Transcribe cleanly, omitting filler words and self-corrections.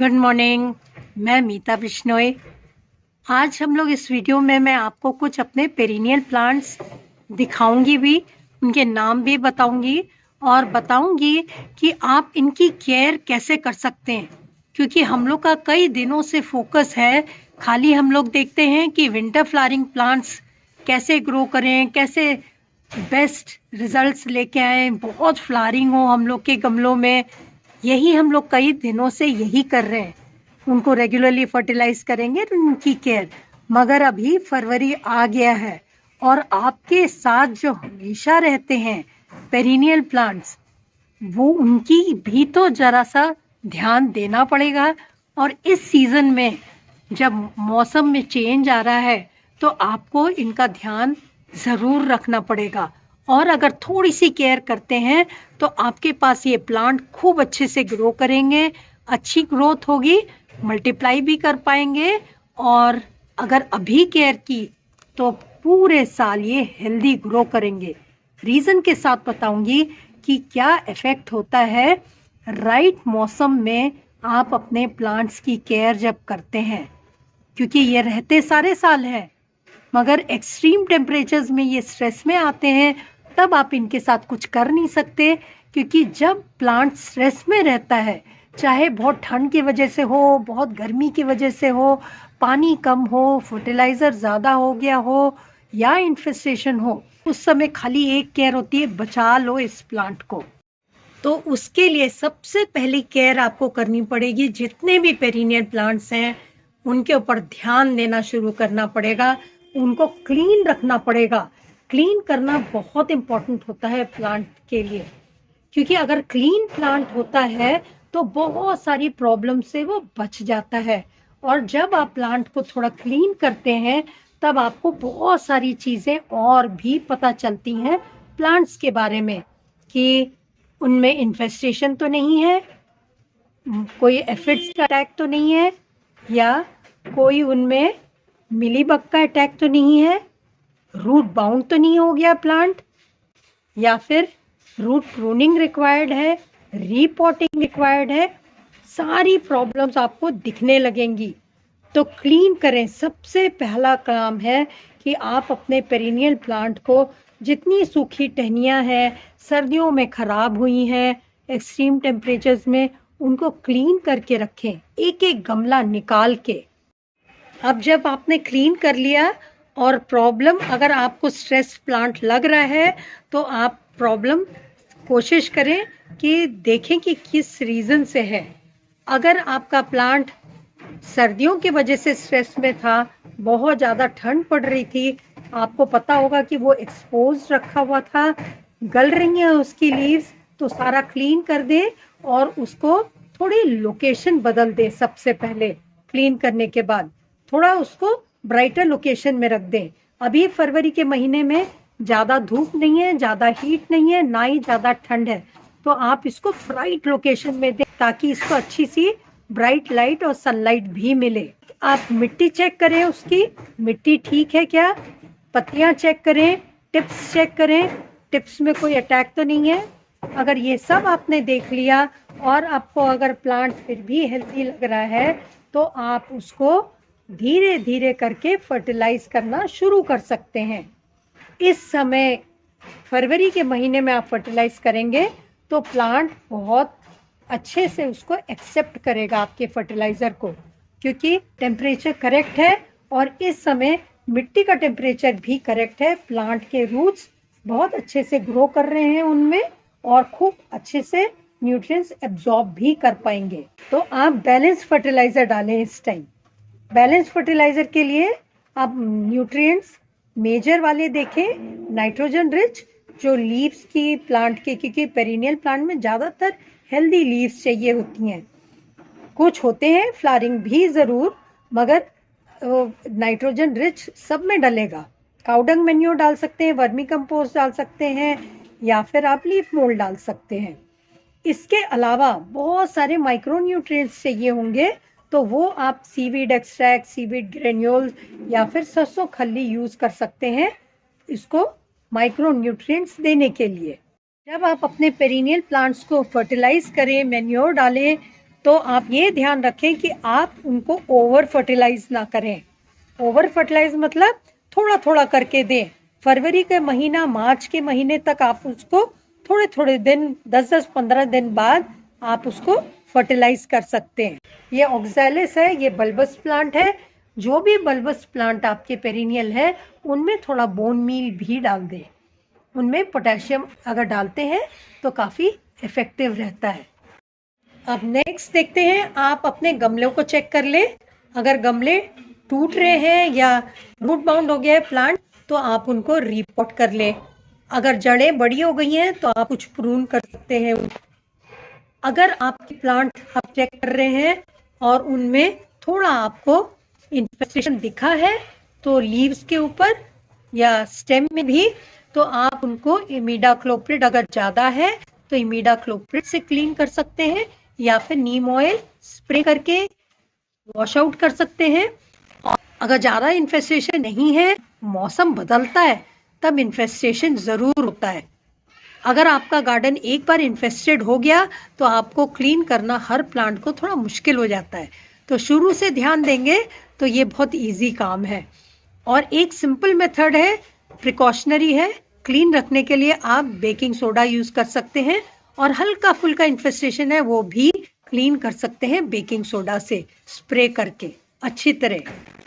Good morning. मैं मीता बिश्नोई। आज हम लोग इस वीडियो में मैं आपको कुछ अपने पेरिनियल प्लांट्स दिखाऊंगी भी, उनके नाम भी बताऊंगी और बताऊंगी कि आप इनकी केयर कैसे कर सकते हैं। क्योंकि हम लोग का कई दिनों से फोकस है, खाली हम लोग देखते हैं कि विंटर फ्लावरिंग प्लांट्स कैसे ग्रो करें, कैसे बेस्ट रिजल्ट्स लेके आए, बहुत फ्लावरिंग हो हम लोग के गमलों में। यही हम लोग कई दिनों से यही कर रहे हैं, उनको रेगुलरली फर्टिलाइज करेंगे उनकी केयर। मगर अभी फरवरी आ गया है और आपके साथ जो हमेशा रहते हैं पेरिनियल प्लांट्स, वो उनकी भी तो जरा सा ध्यान देना पड़ेगा। और इस सीज़न में जब मौसम में चेंज आ रहा है तो आपको इनका ध्यान ज़रूर रखना पड़ेगा। और अगर थोड़ी सी केयर करते हैं तो आपके पास ये प्लांट खूब अच्छे से ग्रो करेंगे, अच्छी ग्रोथ होगी, मल्टीप्लाई भी कर पाएंगे। और अगर अभी केयर की तो पूरे साल ये हेल्दी ग्रो करेंगे। रीज़न के साथ बताऊंगी कि क्या इफ़ेक्ट होता है राइट मौसम में आप अपने प्लांट्स की केयर जब करते हैं। क्योंकि ये रहते सारे साल हैं, मगर एक्सट्रीम टेम्परेचर्स में ये स्ट्रेस में आते हैं, तब आप इनके साथ कुछ कर नहीं सकते। क्योंकि जब प्लांट स्ट्रेस में रहता है, चाहे बहुत ठंड की वजह से हो, बहुत गर्मी की वजह से हो, पानी कम हो, फर्टिलाइज़र ज़्यादा हो गया हो या इन्फेस्टेशन हो, उस समय खाली एक केयर होती है, बचा लो इस प्लांट को। तो उसके लिए सबसे पहली केयर आपको करनी पड़ेगी, जितने भी पेरिनियल प्लांट्स हैं उनके ऊपर ध्यान देना शुरू करना पड़ेगा, उनको क्लीन रखना पड़ेगा। क्लीन करना बहुत इम्पोर्टेंट होता है प्लांट के लिए, क्योंकि अगर क्लीन प्लांट होता है तो बहुत सारी प्रॉब्लम से वो बच जाता है। और जब आप प्लांट को थोड़ा क्लीन करते हैं तब आपको बहुत सारी चीज़ें और भी पता चलती हैं प्लांट्स के बारे में, कि उनमें इन्फेस्टेशन तो नहीं है, कोई एफिड्स का अटैक तो नहीं है, या कोई उनमें मिलीबग का अटैक तो नहीं है, रूट बाउंड तो नहीं हो गया प्लांट, या फिर रूट प्रूनिंग रिक्वायर्ड है, रीपॉटिंग रिक्वायर्ड है। सारी प्रॉब्लम्स आपको दिखने लगेंगी। तो क्लीन करें। सबसे पहला काम है कि आप अपने पेरिनियल प्लांट को, जितनी सूखी टहनियाँ हैं, सर्दियों में ख़राब हुई हैं एक्सट्रीम टेम्परेचर्स में, उनको क्लीन करके रखें, एक एक गमला निकाल के। अब जब आपने क्लीन कर लिया और प्रॉब्लम, अगर आपको स्ट्रेस प्लांट लग रहा है तो आप प्रॉब्लम कोशिश करें कि देखें कि किस रीज़न से है। अगर आपका प्लांट सर्दियों की वजह से स्ट्रेस में था, बहुत ज़्यादा ठंड पड़ रही थी, आपको पता होगा कि वो एक्सपोज रखा हुआ था, गल रही हैं उसकी लीव्स, तो सारा क्लीन कर दें और उसको थोड़ी लोकेशन बदल दें। सबसे पहले क्लीन करने के बाद थोड़ा उसको ब्राइटर लोकेशन में रख दें। अभी फरवरी के महीने में ज़्यादा धूप नहीं है, ज़्यादा हीट नहीं है, ना ही ज़्यादा ठंड है, तो आप इसको ब्राइट लोकेशन में दें ताकि इसको अच्छी सी ब्राइट लाइट और सनलाइट भी मिले। आप मिट्टी चेक करें, उसकी मिट्टी ठीक है क्या, पत्तियां चेक करें, टिप्स चेक करें, टिप्स में कोई अटैक तो नहीं है। अगर ये सब आपने देख लिया और आपको अगर प्लांट फिर भी हेल्दी लग रहा है तो आप उसको धीरे धीरे करके फर्टिलाइज करना शुरू कर सकते हैं। इस समय फरवरी के महीने में आप फर्टिलाइज करेंगे तो प्लांट बहुत अच्छे से उसको एक्सेप्ट करेगा आपके फर्टिलाइज़र को, क्योंकि टेम्परेचर करेक्ट है और इस समय मिट्टी का टेम्परेचर भी करेक्ट है। प्लांट के रूट्स बहुत अच्छे से ग्रो कर रहे हैं उनमें और खूब अच्छे से न्यूट्रिएंट्स एब्जॉर्ब भी कर पाएंगे। तो आप बैलेंस फर्टिलाइज़र डालें इस टाइम। बैलेंस फर्टिलाइज़र के लिए आप न्यूट्रिएंट्स मेजर वाले देखें, नाइट्रोजन रिच, जो लीव्स की प्लांट के, क्योंकि पेरिनियल प्लांट में ज़्यादातर हेल्दी लीव्स चाहिए होती हैं, कुछ होते हैं फ्लावरिंग भी ज़रूर, मगर नाइट्रोजन रिच सब में डलेगा। काउडंग मैन्योर डाल सकते हैं, वर्मी कंपोस्ट डाल सकते हैं, या फिर आप लीफ मोल्ड डाल सकते हैं। इसके अलावा बहुत सारे माइक्रो न्यूट्रिएंट्स चाहिए होंगे, तो वो आप सीवीड एक्सट्रैक्ट, सीवीड ग्रेन्यूल्स या फिर सरसों खल्ली यूज़ कर सकते हैं इसको माइक्रो न्यूट्रिएंट्स देने के लिए। जब आप अपने पेरिनियल प्लांट्स को फर्टिलाइज करें, मैन्योर डालें, तो आप ये ध्यान रखें कि आप उनको ओवर फर्टिलाइज ना करें। ओवर फर्टिलाइज मतलब थोड़ा थोड़ा करके दें। फरवरी के महीना, मार्च के महीने तक आप उसको थोड़े थोड़े दिन, 10-15 दिन बाद आप उसको फर्टिलाइज कर सकते हैं। ये ऑक्सैलिस है, ये बल्बस प्लांट है। जो भी बल्बस प्लांट आपके पेरिनियल है उनमें थोड़ा बोन मील भी डाल दें। उनमें पोटेशियम अगर डालते हैं तो काफ़ी इफेक्टिव रहता है। अब नेक्स्ट देखते हैं, आप अपने गमलों को चेक कर ले। अगर गमले टूट रहे हैं या रूट बाउंड हो गया है प्लांट तो आप उनको रीपॉट कर ले। अगर जड़ें बड़ी हो गई हैं तो आप कुछ प्रून कर सकते हैं। अगर आपके प्लांट आप चेक कर रहे हैं और उनमें थोड़ा आपको इन्फेस्टेशन दिखा है तो लीव्स के ऊपर या स्टेम में भी, तो आप उनको इमिडाक्लोप्रिड अगर ज़्यादा है तो इमिडाक्लोप्रिड से क्लीन कर सकते हैं या फिर नीम ऑयल स्प्रे करके वॉश आउट कर सकते हैं। और अगर ज़्यादा इन्फेस्टेशन नहीं है, मौसम बदलता है तब इन्फेस्टेशन ज़रूर होता है। अगर आपका गार्डन एक बार इन्फेस्टेड हो गया तो आपको क्लीन करना हर प्लांट को थोड़ा मुश्किल हो जाता है। तो शुरू से ध्यान देंगे तो ये बहुत इजी काम है। और एक सिंपल मेथड है, प्रिकॉशनरी है, क्लीन रखने के लिए आप बेकिंग सोडा यूज कर सकते हैं और हल्का फुल्का इन्फेस्टेशन है वो भी क्लीन कर सकते हैं बेकिंग सोडा से स्प्रे करके अच्छी तरह।